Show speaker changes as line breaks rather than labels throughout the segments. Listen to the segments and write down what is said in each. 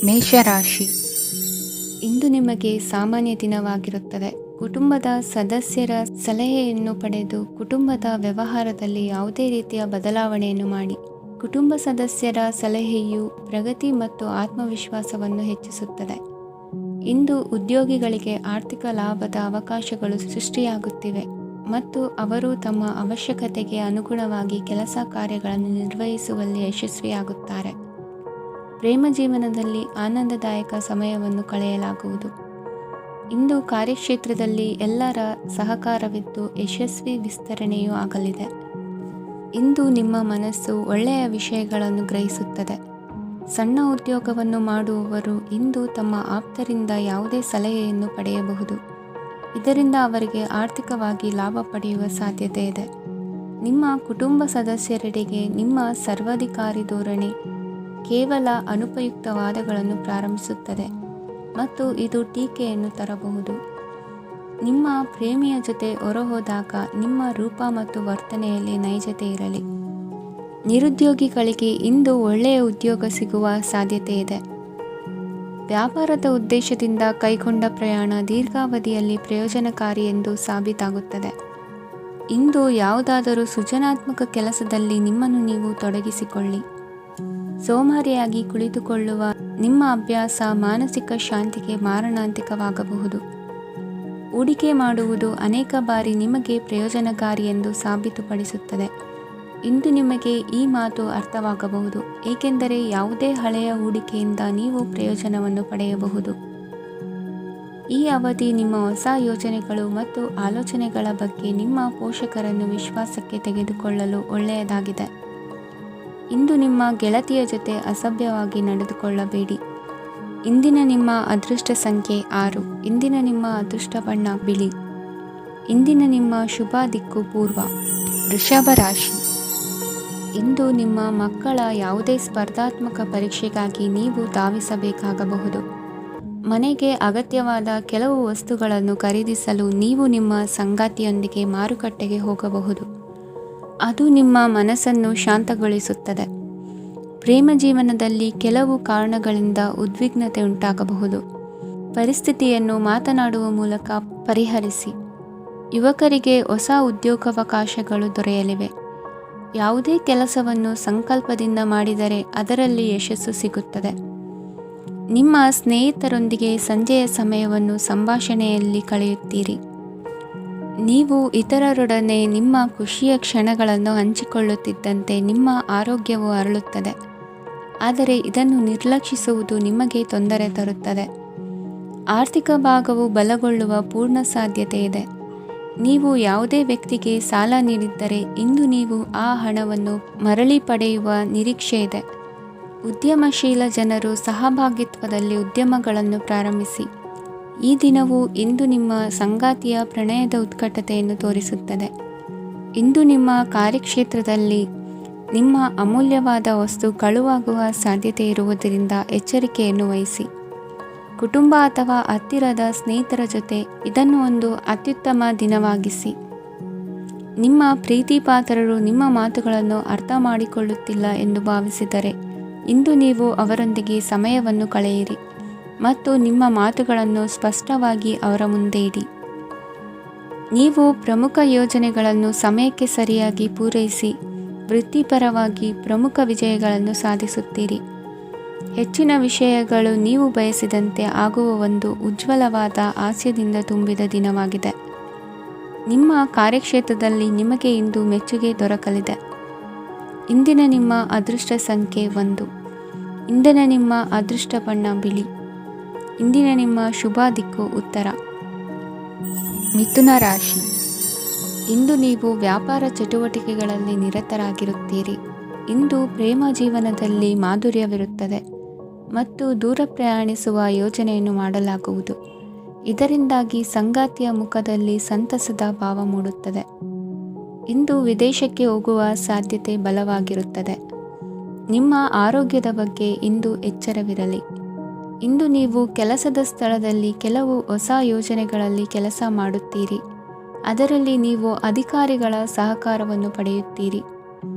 ಮೇಷರಾಶಿ. ಇಂದು ನಿಮಗೆ ಸಾಮಾನ್ಯ ದಿನವಾಗಿರುತ್ತದೆ. ಕುಟುಂಬದ ಸದಸ್ಯರ ಸಲಹೆಯನ್ನು ಪಡೆದು ಕುಟುಂಬದ ವ್ಯವಹಾರದಲ್ಲಿ ಯಾವುದೇ ರೀತಿಯ ಬದಲಾವಣೆಯನ್ನು ಮಾಡಿ. ಕುಟುಂಬ ಸದಸ್ಯರ ಸಲಹೆಯು ಪ್ರಗತಿ ಮತ್ತು ಆತ್ಮವಿಶ್ವಾಸವನ್ನು ಹೆಚ್ಚಿಸುತ್ತದೆ. ಇಂದು ಉದ್ಯೋಗಿಗಳಿಗೆ ಆರ್ಥಿಕ ಲಾಭದ ಅವಕಾಶಗಳು ಸೃಷ್ಟಿಯಾಗುತ್ತಿವೆ ಮತ್ತು ಅವರು ತಮ್ಮ ಅವಶ್ಯಕತೆಗೆ ಅನುಗುಣವಾಗಿ ಕೆಲಸ ಕಾರ್ಯಗಳನ್ನು ನಿರ್ವಹಿಸುವಲ್ಲಿ ಯಶಸ್ವಿಯಾಗುತ್ತಾರೆ. ಪ್ರೇಮ ಜೀವನದಲ್ಲಿ ಆನಂದದಾಯಕ ಸಮಯವನ್ನು ಕಳೆಯಲಾಗುವುದು. ಇಂದು ಕಾರ್ಯಕ್ಷೇತ್ರದಲ್ಲಿ ಎಲ್ಲರ ಸಹಕಾರವಿದ್ದು ಯಶಸ್ವಿ ವಿಸ್ತರಣೆಯೂ ಆಗಲಿದೆ. ಇಂದು ನಿಮ್ಮ ಮನಸ್ಸು ಒಳ್ಳೆಯ ವಿಷಯಗಳನ್ನು ಗ್ರಹಿಸುತ್ತದೆ. ಸಣ್ಣ ಉದ್ಯೋಗವನ್ನು ಮಾಡುವವರು ಇಂದು ತಮ್ಮ ಆಪ್ತರಿಂದ ಯಾವುದೇ ಸಲಹೆಯನ್ನು ಪಡೆಯಬಹುದು. ಇದರಿಂದ ಅವರಿಗೆ ಆರ್ಥಿಕವಾಗಿ ಲಾಭ ಪಡೆಯುವ ಸಾಧ್ಯತೆ ಇದೆ. ನಿಮ್ಮ ಕುಟುಂಬ ಸದಸ್ಯರೆಡೆಗೆ ನಿಮ್ಮ ಸರ್ವಾಧಿಕಾರಿ ಧೋರಣೆ ಕೇವಲ ಅನುಪಯುಕ್ತ ವಾದಗಳನ್ನು ಪ್ರಾರಂಭಿಸುತ್ತದೆ ಮತ್ತು ಇದು ಟೀಕೆಯನ್ನು ತರಬಹುದು. ನಿಮ್ಮ ಪ್ರೇಮಿಯ ಜೊತೆ ಹೊರಹೋದಾಗ ನಿಮ್ಮ ರೂಪ ಮತ್ತು ವರ್ತನೆಯಲ್ಲಿ ನೈಜತೆ ಇರಲಿ. ನಿರುದ್ಯೋಗಿಗಳಿಗೆ ಇಂದು ಒಳ್ಳೆಯ ಉದ್ಯೋಗ ಸಿಗುವ ಸಾಧ್ಯತೆ ಇದೆ. ವ್ಯಾಪಾರದ ಉದ್ದೇಶದಿಂದ ಕೈಗೊಂಡ ಪ್ರಯಾಣ ದೀರ್ಘಾವಧಿಯಲ್ಲಿ ಪ್ರಯೋಜನಕಾರಿ ಎಂದು ಸಾಬೀತಾಗುತ್ತದೆ. ಇಂದು ಯಾವುದಾದರೂ ಸೃಜನಾತ್ಮಕ ಕೆಲಸದಲ್ಲಿ ನಿಮ್ಮನ್ನು ನೀವು ತೊಡಗಿಸಿಕೊಳ್ಳಿ. ಸೋಮಾರಿಯಾಗಿ ಕುಳಿತುಕೊಳ್ಳುವ ನಿಮ್ಮ ಅಭ್ಯಾಸ ಮಾನಸಿಕ ಶಾಂತಿಗೆ ಮಾರಣಾಂತಿಕವಾಗಬಹುದು. ಹೂಡಿಕೆ ಮಾಡುವುದು ಅನೇಕ ಬಾರಿ ನಿಮಗೆ ಪ್ರಯೋಜನಕಾರಿ ಎಂದು ಸಾಬೀತುಪಡಿಸುತ್ತದೆ. ಇಂದು ನಿಮಗೆ ಈ ಮಾತು ಅರ್ಥವಾಗಬಹುದು, ಏಕೆಂದರೆ ಯಾವುದೇ ಹಳೆಯ ಹೂಡಿಕೆಯಿಂದ ನೀವು ಪ್ರಯೋಜನವನ್ನು ಪಡೆಯಬಹುದು. ಈ ಅವಧಿ ನಿಮ್ಮ ಹೊಸ ಯೋಜನೆಗಳು ಮತ್ತು ಆಲೋಚನೆಗಳ ಬಗ್ಗೆ ನಿಮ್ಮ ಪೋಷಕರನ್ನು ವಿಶ್ವಾಸಕ್ಕೆ ತೆಗೆದುಕೊಳ್ಳಲು ಒಳ್ಳೆಯದಾಗಿದೆ. ಇಂದು ನಿಮ್ಮ ಗೆಳತಿಯ ಜೊತೆ ಅಸಭ್ಯವಾಗಿ ನಡೆದುಕೊಳ್ಳಬೇಡಿ. ಇಂದಿನ ನಿಮ್ಮ ಅದೃಷ್ಟ ಸಂಖ್ಯೆ 6. ಇಂದಿನ ನಿಮ್ಮ ಅದೃಷ್ಟ ಬಣ್ಣ ಬಿಳಿ. ಇಂದಿನ ನಿಮ್ಮ ಶುಭ ದಿಕ್ಕು ಪೂರ್ವ. ವೃಷಭ ರಾಶಿ. ಇಂದು ನಿಮ್ಮ ಮಕ್ಕಳ ಯಾವುದೇ ಸ್ಪರ್ಧಾತ್ಮಕ ಪರೀಕ್ಷೆಗಾಗಿ ನೀವು ಧಾವಿಸಬೇಕಾಗಬಹುದು. ಮನೆಗೆ ಅಗತ್ಯವಾದ ಕೆಲವು ವಸ್ತುಗಳನ್ನು ಖರೀದಿಸಲು ನೀವು ನಿಮ್ಮ ಸಂಗಾತಿಯೊಂದಿಗೆ ಮಾರುಕಟ್ಟೆಗೆ ಹೋಗಬಹುದು. ಅದು ನಿಮ್ಮ ಮನಸ್ಸನ್ನು ಶಾಂತಗೊಳಿಸುತ್ತದೆ. ಪ್ರೇಮ ಜೀವನದಲ್ಲಿ ಕೆಲವು ಕಾರಣಗಳಿಂದ ಉದ್ವಿಗ್ನತೆ ಉಂಟಾಗಬಹುದು. ಪರಿಸ್ಥಿತಿಯನ್ನು ಮಾತನಾಡುವ ಮೂಲಕ ಪರಿಹರಿಸಿ. ಯುವಕರಿಗೆ ಹೊಸ ಉದ್ಯೋಗಾವಕಾಶಗಳು ದೊರೆಯಲಿವೆ. ಯಾವುದೇ ಕೆಲಸವನ್ನು ಸಂಕಲ್ಪದಿಂದ ಮಾಡಿದರೆ ಅದರಲ್ಲಿ ಯಶಸ್ಸು ಸಿಗುತ್ತದೆ. ನಿಮ್ಮ ಸ್ನೇಹಿತರೊಂದಿಗೆ ಸಂಜೆಯ ಸಮಯವನ್ನು ಸಂಭಾಷಣೆಯಲ್ಲಿ ಕಳೆಯುತ್ತೀರಿ. ನೀವು ಇತರರೊಡನೆ ನಿಮ್ಮ ಖುಷಿಯ ಕ್ಷಣಗಳನ್ನು ಹಂಚಿಕೊಳ್ಳುತ್ತಿದ್ದಂತೆ ನಿಮ್ಮ ಆರೋಗ್ಯವು ಅರಳುತ್ತದೆ. ಆದರೆ ಇದನ್ನು ನಿರ್ಲಕ್ಷಿಸುವುದು ನಿಮಗೆ ತೊಂದರೆ ತರುತ್ತದೆ. ಆರ್ಥಿಕ ಭಾಗವು ಬಲಗೊಳ್ಳುವ ಪೂರ್ಣ ಸಾಧ್ಯತೆ ಇದೆ. ನೀವು ಯಾವುದೇ ವ್ಯಕ್ತಿಗೆ ಸಾಲ ನೀಡಿದ್ದರೆ ಇಂದು ನೀವು ಆ ಹಣವನ್ನು ಮರಳಿ ಪಡೆಯುವ ನಿರೀಕ್ಷೆ ಇದೆ. ಉದ್ಯಮಶೀಲ ಜನರು ಸಹಭಾಗಿತ್ವದಲ್ಲಿ ಉದ್ಯಮಗಳನ್ನು ಪ್ರಾರಂಭಿಸಿ. ಈ ದಿನವು ಇಂದು ನಿಮ್ಮ ಸಂಗಾತಿಯ ಪ್ರಣಯದ ಉತ್ಕಟತೆಯನ್ನು ತೋರಿಸುತ್ತದೆ. ಇಂದು ನಿಮ್ಮ ಕಾರ್ಯಕ್ಷೇತ್ರದಲ್ಲಿ ನಿಮ್ಮ ಅಮೂಲ್ಯವಾದ ವಸ್ತು ಕಳುವಾಗುವ ಸಾಧ್ಯತೆ ಇರುವುದರಿಂದ ಎಚ್ಚರಿಕೆಯನ್ನು ವಹಿಸಿ. ಕುಟುಂಬ ಅಥವಾ ಹತ್ತಿರದ ಸ್ನೇಹಿತರ ಜೊತೆ ಇದನ್ನು ಒಂದು ಅತ್ಯುತ್ತಮ ದಿನವಾಗಿಸಿ. ನಿಮ್ಮ ಪ್ರೀತಿ ಪಾತ್ರರು ನಿಮ್ಮ ಮಾತುಗಳನ್ನು ಅರ್ಥ ಮಾಡಿಕೊಳ್ಳುತ್ತಿಲ್ಲ ಎಂದು ಭಾವಿಸಿದರೆ ಇಂದು ನೀವು ಅವರೊಂದಿಗೆ ಸಮಯವನ್ನು ಕಳೆಯಿರಿ ಮತ್ತು ನಿಮ್ಮ ಮಾತುಗಳನ್ನು ಸ್ಪಷ್ಟವಾಗಿ ಅವರ ಮುಂದೆ ಇಡಿ. ನೀವು ಪ್ರಮುಖ ಯೋಜನೆಗಳನ್ನು ಸಮಯಕ್ಕೆ ಸರಿಯಾಗಿ ಪೂರೈಸಿ ವೃತ್ತಿಪರವಾಗಿ ಪ್ರಮುಖ ವಿಜಯಗಳನ್ನು ಸಾಧಿಸುತ್ತೀರಿ. ಹೆಚ್ಚಿನ ವಿಷಯಗಳು ನೀವು ಬಯಸಿದಂತೆ ಆಗುವ ಒಂದು ಉಜ್ವಲವಾದ ಹಾಸ್ಯದಿಂದ ತುಂಬಿದ ದಿನವಾಗಿದೆ. ನಿಮ್ಮ ಕಾರ್ಯಕ್ಷೇತ್ರದಲ್ಲಿ ನಿಮಗೆ ಇಂದು ಮೆಚ್ಚುಗೆ ದೊರಕಲಿದೆ. ಇಂದಿನ ನಿಮ್ಮ ಅದೃಷ್ಟ ಸಂಖ್ಯೆ 1. ಇಂದಿನ ನಿಮ್ಮ ಅದೃಷ್ಟ ಬಣ್ಣ ಬಿಳಿ. ಇಂದಿನ ನಿಮ್ಮ ಶುಭ ದಿಕ್ಕು ಉತ್ತರ. ಮಿಥುನ ರಾಶಿ. ಇಂದು ನೀವು ವ್ಯಾಪಾರ ಚಟುವಟಿಕೆಗಳಲ್ಲಿ ನಿರತರಾಗಿರುತ್ತೀರಿ. ಇಂದು ಪ್ರೇಮ ಜೀವನದಲ್ಲಿ ಮಾಧುರ್ಯವಿರುತ್ತದೆ ಮತ್ತು ದೂರ ಪ್ರಯಾಣಿಸುವ ಯೋಜನೆಯನ್ನು ಮಾಡಲಾಗುವುದು. ಇದರಿಂದಾಗಿ ಸಂಗಾತಿಯ ಮುಖದಲ್ಲಿ ಸಂತಸದ ಭಾವ ಮೂಡುತ್ತದೆ. ಇಂದು ವಿದೇಶಕ್ಕೆ ಹೋಗುವ ಸಾಧ್ಯತೆ ಬಲವಾಗಿರುತ್ತದೆ. ನಿಮ್ಮ ಆರೋಗ್ಯದ ಬಗ್ಗೆ ಇಂದು ಎಚ್ಚರವಿರಲಿ. ಇಂದು ನೀವು ಕೆಲಸದ ಸ್ಥಳದಲ್ಲಿ ಕೆಲವು ಹೊಸ ಯೋಜನೆಗಳಲ್ಲಿ ಕೆಲಸ ಮಾಡುತ್ತೀರಿ. ಅದರಲ್ಲಿ ನೀವು ಅಧಿಕಾರಿಗಳ ಸಹಕಾರವನ್ನು ಪಡೆಯುತ್ತೀರಿ.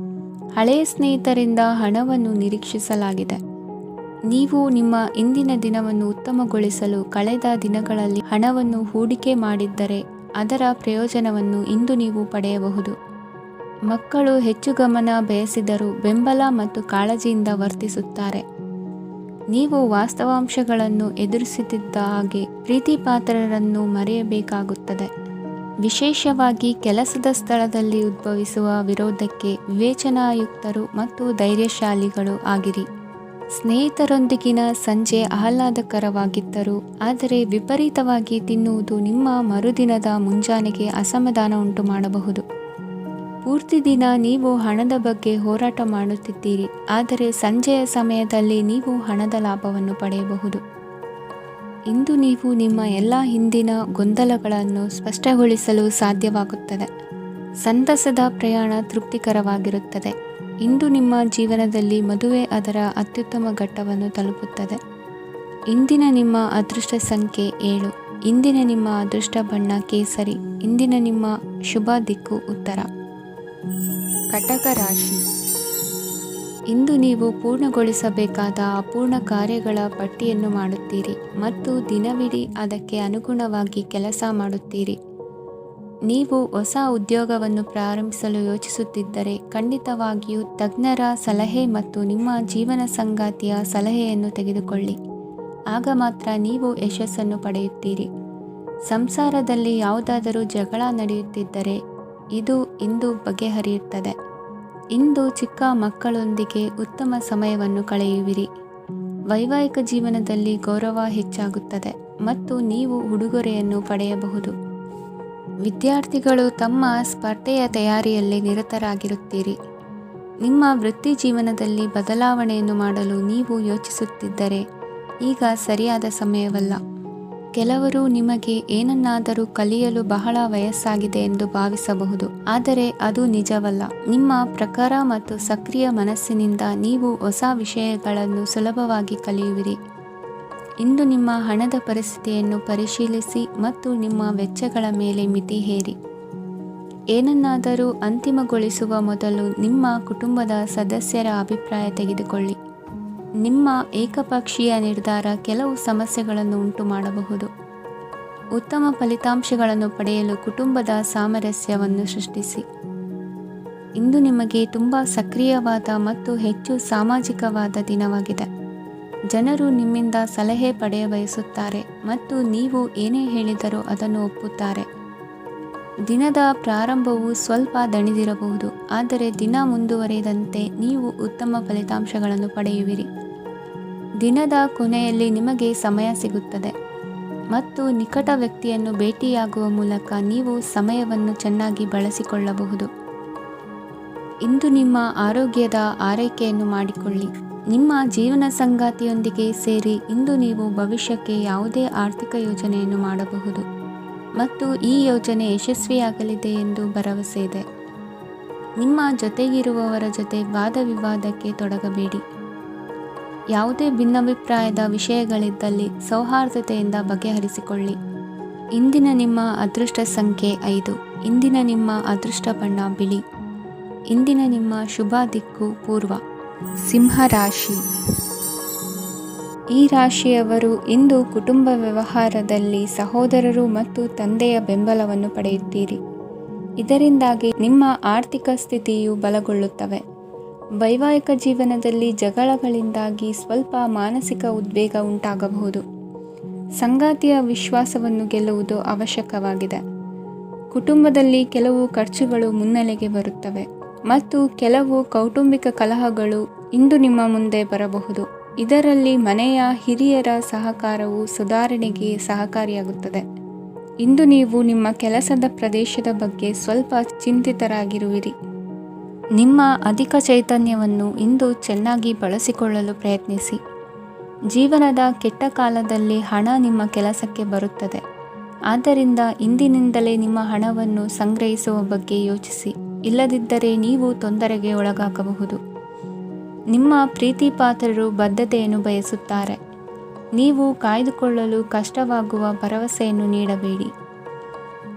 ಹಳೆಯ ಸ್ನೇಹಿತರಿಂದ ಹಣವನ್ನು ನಿರೀಕ್ಷಿಸಲಾಗಿದೆ. ನೀವು ನಿಮ್ಮ ಇಂದಿನ ದಿನವನ್ನು ಉತ್ತಮಗೊಳಿಸಲು ಕಳೆದ ದಿನಗಳಲ್ಲಿ ಹಣವನ್ನು ಹೂಡಿಕೆ ಮಾಡಿದ್ದರೆ ಅದರ ಪ್ರಯೋಜನವನ್ನು ಇಂದು ನೀವು ಪಡೆಯಬಹುದು. ಮಕ್ಕಳು ಹೆಚ್ಚು ಗಮನ ಬಯಸಿದರೂ ಬೆಂಬಲ ಮತ್ತು ಕಾಳಜಿಯಿಂದ ವರ್ತಿಸುತ್ತಾರೆ. ನೀವು ವಾಸ್ತವಾಂಶಗಳನ್ನು ಎದುರಿಸುತ್ತಿದ್ದ ಹಾಗೆ ಪ್ರೀತಿಪಾತ್ರರನ್ನು ಮರೆಯಬೇಕಾಗುತ್ತದೆ. ವಿಶೇಷವಾಗಿ ಕೆಲಸದ ಸ್ಥಳದಲ್ಲಿ ಉದ್ಭವಿಸುವ ವಿರೋಧಕ್ಕೆ ವಿವೇಚನಾಯುಕ್ತರು ಮತ್ತು ಧೈರ್ಯಶಾಲಿಗಳು ಆಗಿರಿ. ಸ್ನೇಹಿತರೊಂದಿಗಿನ ಸಂಜೆ ಆಹ್ಲಾದಕರವಾಗಿದ್ದರೂ ಆದರೆ ವಿಪರೀತವಾಗಿ ತಿನ್ನುವುದು ನಿಮ್ಮ ಮರುದಿನದ ಮುಂಜಾನೆಗೆ ಅಸಮಾಧಾನ ಉಂಟು ಮಾಡಬಹುದು. ಪೂರ್ತಿ ದಿನ ನೀವು ಹಣದ ಬಗ್ಗೆ ಹೋರಾಟ ಮಾಡುತ್ತಿದ್ದೀರಿ, ಆದರೆ ಸಂಜೆಯ ಸಮಯದಲ್ಲಿ ನೀವು ಹಣದ ಲಾಭವನ್ನು ಪಡೆಯಬಹುದು. ಇಂದು ನೀವು ನಿಮ್ಮ ಎಲ್ಲ ಹಿಂದಿನ ಗೊಂದಲಗಳನ್ನು ಸ್ಪಷ್ಟಗೊಳಿಸಲು ಸಾಧ್ಯವಾಗುತ್ತದೆ. ಸಂತಸದ ಪ್ರಯಾಣ ತೃಪ್ತಿಕರವಾಗಿರುತ್ತದೆ. ಇಂದು ನಿಮ್ಮ ಜೀವನದಲ್ಲಿ ಮದುವೆ ಅದರ ಅತ್ಯುತ್ತಮ ಘಟ್ಟವನ್ನು ತಲುಪುತ್ತದೆ. ಇಂದಿನ ನಿಮ್ಮ ಅದೃಷ್ಟ ಸಂಖ್ಯೆ 7. ಇಂದಿನ ನಿಮ್ಮ ಅದೃಷ್ಟ ಬಣ್ಣ ಕೇಸರಿ. ಇಂದಿನ ನಿಮ್ಮ ಶುಭ ದಿಕ್ಕು ಉತ್ತರ. ಕಟಕ ರಾಶಿ. ಇಂದು ನೀವು ಪೂರ್ಣಗೊಳಿಸಬೇಕಾದ ಅಪೂರ್ಣ ಕಾರ್ಯಗಳ ಪಟ್ಟಿಯನ್ನು ಮಾಡುತ್ತೀರಿ ಮತ್ತು ದಿನವಿಡೀ ಅದಕ್ಕೆ ಅನುಗುಣವಾಗಿ ಕೆಲಸ ಮಾಡುತ್ತೀರಿ. ನೀವು ಹೊಸ ಉದ್ಯೋಗವನ್ನು ಪ್ರಾರಂಭಿಸಲು ಯೋಚಿಸುತ್ತಿದ್ದರೆ ಖಂಡಿತವಾಗಿಯೂ ತಜ್ಞರ ಸಲಹೆ ಮತ್ತು ನಿಮ್ಮ ಜೀವನ ಸಂಗಾತಿಯ ಸಲಹೆಯನ್ನು ತೆಗೆದುಕೊಳ್ಳಿ. ಆಗ ಮಾತ್ರ ನೀವು ಯಶಸ್ಸನ್ನು ಪಡೆಯುತ್ತೀರಿ. ಸಂಸಾರದಲ್ಲಿ ಯಾವುದಾದರೂ ಜಗಳ ನಡೆಯುತ್ತಿದ್ದರೆ ಇದು ಇಂದು ಬಗೆಹರಿಯುತ್ತದೆ. ಇಂದು ಚಿಕ್ಕ ಮಕ್ಕಳೊಂದಿಗೆ ಉತ್ತಮ ಸಮಯವನ್ನು ಕಳೆಯುವಿರಿ. ವೈವಾಹಿಕ ಜೀವನದಲ್ಲಿ ಗೌರವ ಹೆಚ್ಚಾಗುತ್ತದೆ ಮತ್ತು ನೀವು ಉಡುಗೊರೆಯನ್ನು ಪಡೆಯಬಹುದು. ವಿದ್ಯಾರ್ಥಿಗಳು ತಮ್ಮ ಸ್ಪರ್ಧೆಯ ತಯಾರಿಯಲ್ಲಿ ನಿರತರಾಗಿರುತ್ತೀರಿ. ನಿಮ್ಮ ವೃತ್ತಿ ಜೀವನದಲ್ಲಿ ಬದಲಾವಣೆಯನ್ನು ಮಾಡಲು ನೀವು ಯೋಚಿಸುತ್ತಿದ್ದರೆ ಈಗ ಸರಿಯಾದ ಸಮಯವಲ್ಲ. ಕೆಲವರು ನಿಮಗೆ ಏನನ್ನಾದರೂ ಕಲಿಯಲು ಬಹಳ ವಯಸ್ಸಾಗಿದೆ ಎಂದು ಭಾವಿಸಬಹುದು, ಆದರೆ ಅದು ನಿಜವಲ್ಲ. ನಿಮ್ಮ ಪ್ರಖರ ಮತ್ತು ಸಕ್ರಿಯ ಮನಸ್ಸಿನಿಂದ ನೀವು ಹೊಸ ವಿಷಯಗಳನ್ನು ಸುಲಭವಾಗಿ ಕಲಿಯುವಿರಿ. ಇಂದು ನಿಮ್ಮ ಹಣದ ಪರಿಸ್ಥಿತಿಯನ್ನು ಪರಿಶೀಲಿಸಿ ಮತ್ತು ನಿಮ್ಮ ವೆಚ್ಚಗಳ ಮೇಲೆ ಮಿತಿ ಹೇರಿ. ಏನನ್ನಾದರೂ ಅಂತಿಮಗೊಳಿಸುವ ಮೊದಲು ನಿಮ್ಮ ಕುಟುಂಬದ ಸದಸ್ಯರ ಅಭಿಪ್ರಾಯ ತೆಗೆದುಕೊಳ್ಳಿ. ನಿಮ್ಮ ಏಕಪಕ್ಷೀಯ ನಿರ್ಧಾರ ಕೆಲವು ಸಮಸ್ಯೆಗಳನ್ನು ಉಂಟು ಮಾಡಬಹುದು. ಉತ್ತಮ ಫಲಿತಾಂಶಗಳನ್ನು ಪಡೆಯಲು ಕುಟುಂಬದ ಸಾಮರಸ್ಯವನ್ನು ಸೃಷ್ಟಿಸಿ. ಇಂದು ನಿಮಗೆ ತುಂಬ ಸಕ್ರಿಯವಾದ ಮತ್ತು ಹೆಚ್ಚು ಸಾಮಾಜಿಕವಾದ ದಿನವಾಗಿದೆ. ಜನರು ನಿಮ್ಮಿಂದ ಸಲಹೆ ಪಡೆಯ ಬಯಸುತ್ತಾರೆ ಮತ್ತು ನೀವು ಏನೇ ಹೇಳಿದರೂ ಅದನ್ನು ಒಪ್ಪುತ್ತಾರೆ. ದಿನದ ಪ್ರಾರಂಭವು ಸ್ವಲ್ಪ ದಣಿದಿರಬಹುದು, ಆದರೆ ದಿನ ಮುಂದುವರಿದಂತೆ ನೀವು ಉತ್ತಮ ಫಲಿತಾಂಶಗಳನ್ನು ಪಡೆಯುವಿರಿ. ದಿನದ ಕೊನೆಯಲ್ಲಿ ನಿಮಗೆ ಸಮಯ ಸಿಗುತ್ತದೆ ಮತ್ತು ನಿಕಟ ವ್ಯಕ್ತಿಯನ್ನು ಭೇಟಿಯಾಗುವ ಮೂಲಕ ನೀವು ಸಮಯವನ್ನು ಚೆನ್ನಾಗಿ ಬಳಸಿಕೊಳ್ಳಬಹುದು. ಇಂದು ನಿಮ್ಮ ಆರೋಗ್ಯದ ಆರೈಕೆಯನ್ನು ಮಾಡಿಕೊಳ್ಳಿ. ನಿಮ್ಮ ಜೀವನ ಸಂಗಾತಿಯೊಂದಿಗೆ ಸೇರಿ ಇಂದು ನೀವು ಭವಿಷ್ಯಕ್ಕೆ ಯಾವುದೇ ಆರ್ಥಿಕ ಯೋಜನೆಯನ್ನು ಮಾಡಬಹುದು ಮತ್ತು ಈ ಯೋಜನೆ ಯಶಸ್ವಿಯಾಗಲಿದೆ ಎಂದು ಭರವಸೆ ಇದೆ. ನಿಮ್ಮ ಜೊತೆಗಿರುವವರ ಜೊತೆ ವಾದ ವಿವಾದಕ್ಕೆ ತೊಡಗಬೇಡಿ. ಯಾವುದೇ ಭಿನ್ನಾಭಿಪ್ರಾಯದ ವಿಷಯಗಳಿದ್ದಲ್ಲಿ ಸೌಹಾರ್ದತೆಯಿಂದ ಬಗೆಹರಿಸಿಕೊಳ್ಳಿ. ಇಂದಿನ ನಿಮ್ಮ ಅದೃಷ್ಟ ಸಂಖ್ಯೆ 5. ಇಂದಿನ ನಿಮ್ಮ ಅದೃಷ್ಟ ಬಣ್ಣ ಬಿಳಿ. ಇಂದಿನ ನಿಮ್ಮ ಶುಭ ದಿಕ್ಕು ಪೂರ್ವ. ಸಿಂಹರಾಶಿ. ಈ ರಾಶಿಯವರು ಇಂದು ಕುಟುಂಬ ವ್ಯವಹಾರದಲ್ಲಿ ಸಹೋದರರು ಮತ್ತು ತಂದೆಯ ಬೆಂಬಲವನ್ನು ಪಡೆಯುತ್ತೀರಿ. ಇದರಿಂದಾಗಿ ನಿಮ್ಮ ಆರ್ಥಿಕ ಸ್ಥಿತಿಯು ಬಲಗೊಳ್ಳುತ್ತವೆ. ವೈವಾಹಿಕ ಜೀವನದಲ್ಲಿ ಜಗಳಗಳಿಂದಾಗಿ ಸ್ವಲ್ಪ ಮಾನಸಿಕ ಉದ್ವೇಗ ಉಂಟಾಗಬಹುದು. ಸಂಗಾತಿಯ ವಿಶ್ವಾಸವನ್ನು ಗೆಲ್ಲುವುದು ಅವಶ್ಯಕವಾಗಿದೆ. ಕುಟುಂಬದಲ್ಲಿ ಕೆಲವು ಖರ್ಚುಗಳು ಮುನ್ನೆಲೆಗೆ ಬರುತ್ತವೆ ಮತ್ತು ಕೆಲವು ಕೌಟುಂಬಿಕ ಕಲಹಗಳು ಇಂದು ನಿಮ್ಮ ಮುಂದೆ ಬರಬಹುದು. ಇದರಲ್ಲಿ ಮನೆಯ ಹಿರಿಯರ ಸಹಕಾರವು ಸುಧಾರಣೆಗೆ ಸಹಕಾರಿಯಾಗುತ್ತದೆ. ಇಂದು ನೀವು ನಿಮ್ಮ ಕೆಲಸದ ಪ್ರದೇಶದ ಬಗ್ಗೆ ಸ್ವಲ್ಪ ಚಿಂತಿತರಾಗಿರುವಿರಿ. ನಿಮ್ಮ ಅಧಿಕ ಚೈತನ್ಯವನ್ನು ಇಂದು ಚೆನ್ನಾಗಿ ಬಳಸಿಕೊಳ್ಳಲು ಪ್ರಯತ್ನಿಸಿ. ಜೀವನದ ಕೆಟ್ಟ ಕಾಲದಲ್ಲಿ ಹಣ ನಿಮ್ಮ ಕೆಲಸಕ್ಕೆ ಬರುತ್ತದೆ. ಆದ್ದರಿಂದ ಇಂದಿನಿಂದಲೇ ನಿಮ್ಮ ಹಣವನ್ನು ಸಂಗ್ರಹಿಸುವ ಬಗ್ಗೆ ಯೋಚಿಸಿ. ಇಲ್ಲದಿದ್ದರೆ ನೀವು ತೊಂದರೆಗೆ ಒಳಗಾಗಬಹುದು. ನಿಮ್ಮ ಪ್ರೀತಿಪಾತ್ರರು ಬದ್ಧತೆಯನ್ನು ಬಯಸುತ್ತಾರೆ. ನೀವು ಕಾಯ್ದುಕೊಳ್ಳಲು ಕಷ್ಟವಾಗುವ ಭರವಸೆಯನ್ನು ನೀಡಬೇಡಿ.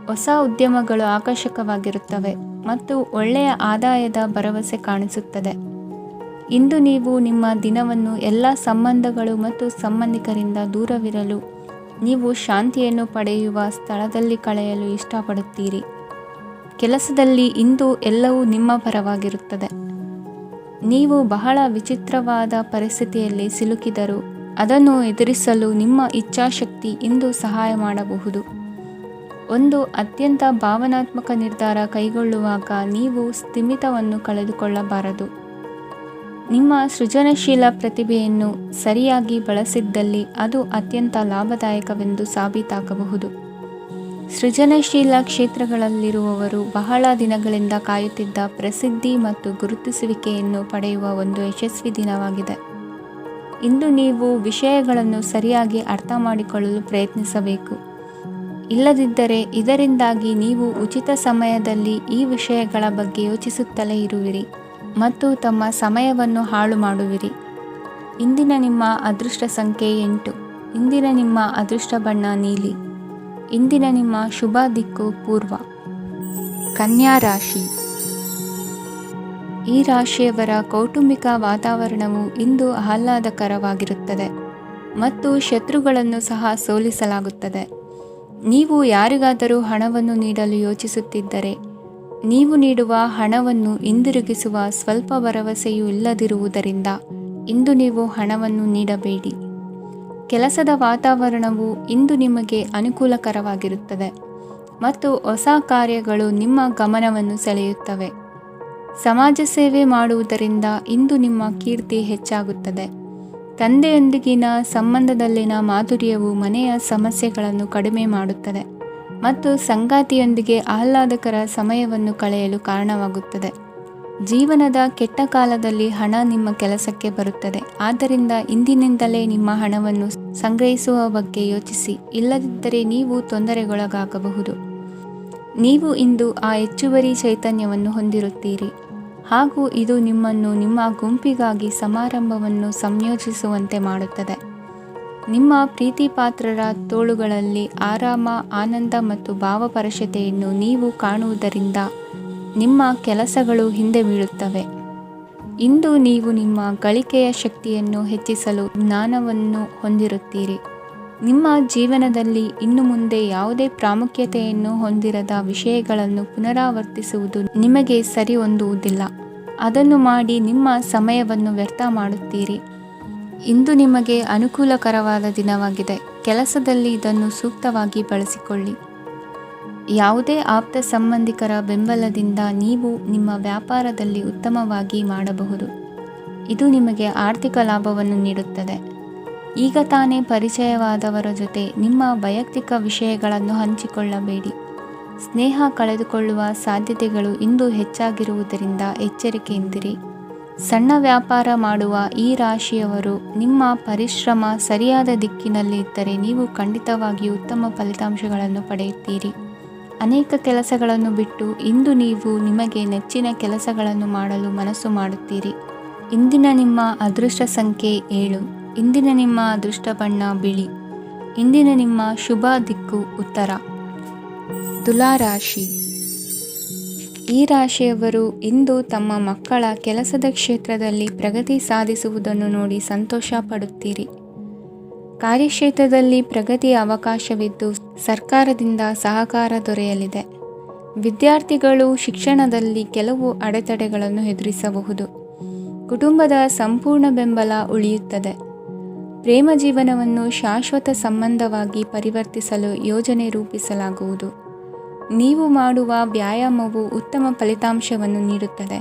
ಹೊಸ ಉದ್ಯಮಗಳು ಆಕರ್ಷಕವಾಗಿರುತ್ತವೆ ಮತ್ತು ಒಳ್ಳೆಯ ಆದಾಯದ ಭರವಸೆ ಕಾಣಿಸುತ್ತದೆ. ಇಂದು ನೀವು ನಿಮ್ಮ ದಿನವನ್ನು ಎಲ್ಲ ಸಂಬಂಧಗಳು ಮತ್ತು ಸಂಬಂಧಿಕರಿಂದ ದೂರವಿರಲು ನೀವು ಶಾಂತಿಯನ್ನು ಪಡೆಯುವ ಸ್ಥಳದಲ್ಲಿ ಕಳೆಯಲು ಇಷ್ಟಪಡುತ್ತೀರಿ. ಕೆಲಸದಲ್ಲಿ ಇಂದು ಎಲ್ಲವೂ ನಿಮ್ಮ ಪರವಾಗಿರುತ್ತದೆ. ನೀವು ಬಹಳ ವಿಚಿತ್ರವಾದ ಪರಿಸ್ಥಿತಿಯಲ್ಲಿ ಸಿಲುಕಿದರೂ ಅದನ್ನು ಎದುರಿಸಲು ನಿಮ್ಮ ಇಚ್ಛಾಶಕ್ತಿ ಇಂದು ಸಹಾಯ ಮಾಡಬಹುದು. ಒಂದು ಅತ್ಯಂತ ಭಾವನಾತ್ಮಕ ನಿರ್ಧಾರ ಕೈಗೊಳ್ಳುವಾಗ ನೀವು ಸ್ಥಿಮಿತವನ್ನು ಕಳೆದುಕೊಳ್ಳಬಾರದು. ನಿಮ್ಮ ಸೃಜನಶೀಲ ಪ್ರತಿಭೆಯನ್ನು ಸರಿಯಾಗಿ ಬಳಸಿದ್ದಲ್ಲಿ ಅದು ಅತ್ಯಂತ ಲಾಭದಾಯಕವೆಂದು ಸಾಬೀತಾಗಬಹುದು. ಸೃಜನಶೀಲ ಕ್ಷೇತ್ರಗಳಲ್ಲಿರುವವರು ಬಹಳ ದಿನಗಳಿಂದ ಕಾಯುತ್ತಿದ್ದ ಪ್ರಸಿದ್ಧಿ ಮತ್ತು ಗುರುತಿಸುವಿಕೆಯನ್ನು ಪಡೆಯುವ ಒಂದು ಯಶಸ್ವಿ ದಿನವಾಗಿದೆ. ಇಂದು ನೀವು ವಿಷಯಗಳನ್ನು ಸರಿಯಾಗಿ ಅರ್ಥ ಮಾಡಿಕೊಳ್ಳಲು ಪ್ರಯತ್ನಿಸಬೇಕು. ಇಲ್ಲದಿದ್ದರೆ ಇದರಿಂದಾಗಿ ನೀವು ಉಚಿತ ಸಮಯದಲ್ಲಿ ಈ ವಿಷಯಗಳ ಬಗ್ಗೆ ಯೋಚಿಸುತ್ತಲೇ ಇರುವಿರಿ ಮತ್ತು ತಮ್ಮ ಸಮಯವನ್ನು ಹಾಳು ಮಾಡುವಿರಿ. ಇಂದಿನ ನಿಮ್ಮ ಅದೃಷ್ಟ ಸಂಖ್ಯೆ 8. ಇಂದಿನ ನಿಮ್ಮ ಅದೃಷ್ಟ ಬಣ್ಣ ನೀಲಿ. ಇಂದಿನ ನಿಮ್ಮ ಶುಭ ದಿಕ್ಕು ಪೂರ್ವ. ಕನ್ಯಾ ರಾಶಿ. ಈ ರಾಶಿಯವರ ಕೌಟುಂಬಿಕ ವಾತಾವರಣವು ಇಂದು ಆಹ್ಲಾದಕರವಾಗಿರುತ್ತದೆ ಮತ್ತು ಶತ್ರುಗಳನ್ನು ಸಹ ಸೋಲಿಸಲಾಗುತ್ತದೆ. ನೀವು ಯಾರಿಗಾದರೂ ಹಣವನ್ನು ನೀಡಲು ಯೋಚಿಸುತ್ತಿದ್ದರೆ, ನೀವು ನೀಡುವ ಹಣವನ್ನು ಹಿಂದಿರುಗಿಸುವ ಸ್ವಲ್ಪ ಭರವಸೆಯೂ ಇಲ್ಲದಿರುವುದರಿಂದ ಇಂದು ನೀವು ಹಣವನ್ನು ನೀಡಬೇಡಿ. ಕೆಲಸದ ವಾತಾವರಣವು ಇಂದು ನಿಮಗೆ ಅನುಕೂಲಕರವಾಗಿರುತ್ತದೆ ಮತ್ತು ಹೊಸ ಕಾರ್ಯಗಳು ನಿಮ್ಮ ಗಮನವನ್ನು ಸೆಳೆಯುತ್ತವೆ. ಸಮಾಜ ಸೇವೆ ಮಾಡುವುದರಿಂದ ಇಂದು ನಿಮ್ಮ ಕೀರ್ತಿ ಹೆಚ್ಚಾಗುತ್ತದೆ. ತಂದೆಯೊಂದಿಗಿನ ಸಂಬಂಧದಲ್ಲಿನ ಮಾಧುರ್ಯವು ಮನೆಯ ಸಮಸ್ಯೆಗಳನ್ನು ಕಡಿಮೆ ಮಾಡುತ್ತದೆ ಮತ್ತು ಸಂಗಾತಿಯೊಂದಿಗೆ ಆಹ್ಲಾದಕರ ಸಮಯವನ್ನು ಕಳೆಯಲು ಕಾರಣವಾಗುತ್ತದೆ. ಜೀವನದ ಕೆಟ್ಟ ಕಾಲದಲ್ಲಿ ಹಣ ನಿಮ್ಮ ಕೆಲಸಕ್ಕೆ ಬರುತ್ತದೆ. ಆದ್ದರಿಂದ ಇಂದಿನಿಂದಲೇ ನಿಮ್ಮ ಹಣವನ್ನು ಸಂಗ್ರಹಿಸುವ ಬಗ್ಗೆ ಯೋಚಿಸಿ, ಇಲ್ಲದಿದ್ದರೆ ನೀವು ತೊಂದರೆಗೊಳಗಾಗಬಹುದು. ನೀವು ಇಂದು ಆ ಹೆಚ್ಚುವರಿ ಚೈತನ್ಯವನ್ನು ಹೊಂದಿರುತ್ತೀರಿ ಹಾಗೂ ಇದು ನಿಮ್ಮನ್ನು ನಿಮ್ಮ ಗುಂಪಿಗಾಗಿ ಸಮಾರಂಭವನ್ನು ಸಂಯೋಜಿಸುವಂತೆ ಮಾಡುತ್ತದೆ. ನಿಮ್ಮ ಪ್ರೀತಿಪಾತ್ರರ ತೋಳುಗಳಲ್ಲಿ ಆರಾಮ, ಆನಂದ ಮತ್ತು ಭಾವಪರಶತೆಯನ್ನು ನೀವು ಕಾಣುವುದರಿಂದ ನಿಮ್ಮ ಕೆಲಸಗಳು ಹಿಂದೆ ಬೀಳುತ್ತವೆ. ಇಂದು ನೀವು ನಿಮ್ಮ ಗಳಿಕೆಯ ಶಕ್ತಿಯನ್ನು ಹೆಚ್ಚಿಸಲು ಜ್ಞಾನವನ್ನು ಹೊಂದಿರುತ್ತೀರಿ. ನಿಮ್ಮ ಜೀವನದಲ್ಲಿ ಇನ್ನು ಮುಂದೆ ಯಾವುದೇ ಪ್ರಾಮುಖ್ಯತೆಯನ್ನು ಹೊಂದಿರದ ವಿಷಯಗಳನ್ನು ಪುನರಾವರ್ತಿಸುವುದು ನಿಮಗೆ ಸರಿ ಹೊಂದುವುದಿಲ್ಲ. ಅದನ್ನು ಮಾಡಿ ನಿಮ್ಮ ಸಮಯವನ್ನು ವ್ಯರ್ಥ ಮಾಡುತ್ತೀರಿ. ಇಂದು ನಿಮಗೆ ಅನುಕೂಲಕರವಾದ ದಿನವಾಗಿದೆ. ಕೆಲಸದಲ್ಲಿ ಇದನ್ನು ಸೂಕ್ತವಾಗಿ ಬಳಸಿಕೊಳ್ಳಿ. ಯಾವುದೇ ಆಪ್ತ ಸಂಬಂಧಿಕರ ಬೆಂಬಲದಿಂದ ನೀವು ನಿಮ್ಮ ವ್ಯಾಪಾರದಲ್ಲಿ ಉತ್ತಮವಾಗಿ ಮಾಡಬಹುದು. ಇದು ನಿಮಗೆ ಆರ್ಥಿಕ ಲಾಭವನ್ನು ನೀಡುತ್ತದೆ. ಈಗ ತಾನೇ ಪರಿಚಯವಾದವರ ಜೊತೆ ನಿಮ್ಮ ವೈಯಕ್ತಿಕ ವಿಷಯಗಳನ್ನು ಹಂಚಿಕೊಳ್ಳಬೇಡಿ. ಸ್ನೇಹ ಕಳೆದುಕೊಳ್ಳುವ ಸಾಧ್ಯತೆಗಳು ಇಂದು ಹೆಚ್ಚಾಗಿರುವುದರಿಂದ ಎಚ್ಚರಿಕೆಯಿಂದಿರಿ. ಸಣ್ಣ ವ್ಯಾಪಾರ ಮಾಡುವ ಈ ರಾಶಿಯವರು ನಿಮ್ಮ ಪರಿಶ್ರಮ ಸರಿಯಾದ ದಿಕ್ಕಿನಲ್ಲಿ ಇದ್ದರೆ ನೀವು ಖಂಡಿತವಾಗಿಯೂ ಉತ್ತಮ ಫಲಿತಾಂಶಗಳನ್ನು ಪಡೆಯುತ್ತೀರಿ. ಅನೇಕ ಕೆಲಸಗಳನ್ನು ಬಿಟ್ಟು ಇಂದು ನೀವು ನಿಮಗೆ ನೆಚ್ಚಿನ ಕೆಲಸಗಳನ್ನು ಮಾಡಲು ಮನಸ್ಸು ಮಾಡುತ್ತೀರಿ. ಇಂದಿನ ನಿಮ್ಮ ಅದೃಷ್ಟ ಸಂಖ್ಯೆ 7. ಇಂದಿನ ನಿಮ್ಮ ಅದೃಷ್ಟ ಬಣ್ಣ ಬಿಳಿ. ಇಂದಿನ ನಿಮ್ಮ ಶುಭ ದಿಕ್ಕು ಉತ್ತರ. ತುಲಾ ರಾಶಿ. ಈ ರಾಶಿಯವರು ಇಂದು ತಮ್ಮ ಮಕ್ಕಳ ಕೆಲಸದ ಕ್ಷೇತ್ರದಲ್ಲಿ ಪ್ರಗತಿ ಸಾಧಿಸುವುದನ್ನು ನೋಡಿ ಸಂತೋಷ ಪಡುತ್ತೀರಿ. ಕಾರ್ಯಕ್ಷೇತ್ರದಲ್ಲಿ ಪ್ರಗತಿಯ ಅವಕಾಶವಿದ್ದು ಸರ್ಕಾರದಿಂದ ಸಹಕಾರ ದೊರೆಯಲಿದೆ. ವಿದ್ಯಾರ್ಥಿಗಳು ಶಿಕ್ಷಣದಲ್ಲಿ ಕೆಲವು ಅಡೆತಡೆಗಳನ್ನು ಎದುರಿಸಬಹುದು. ಕುಟುಂಬದ ಸಂಪೂರ್ಣ ಬೆಂಬಲ ಉಳಿಯುತ್ತದೆ. ಪ್ರೇಮ ಜೀವನವನ್ನು ಶಾಶ್ವತ ಸಂಬಂಧವಾಗಿ ಪರಿವರ್ತಿಸಲು ಯೋಜನೆ ರೂಪಿಸಲಾಗುವುದು. ನೀವು ಮಾಡುವ ವ್ಯಾಯಾಮವು ಉತ್ತಮ ಫಲಿತಾಂಶವನ್ನು ನೀಡುತ್ತದೆ.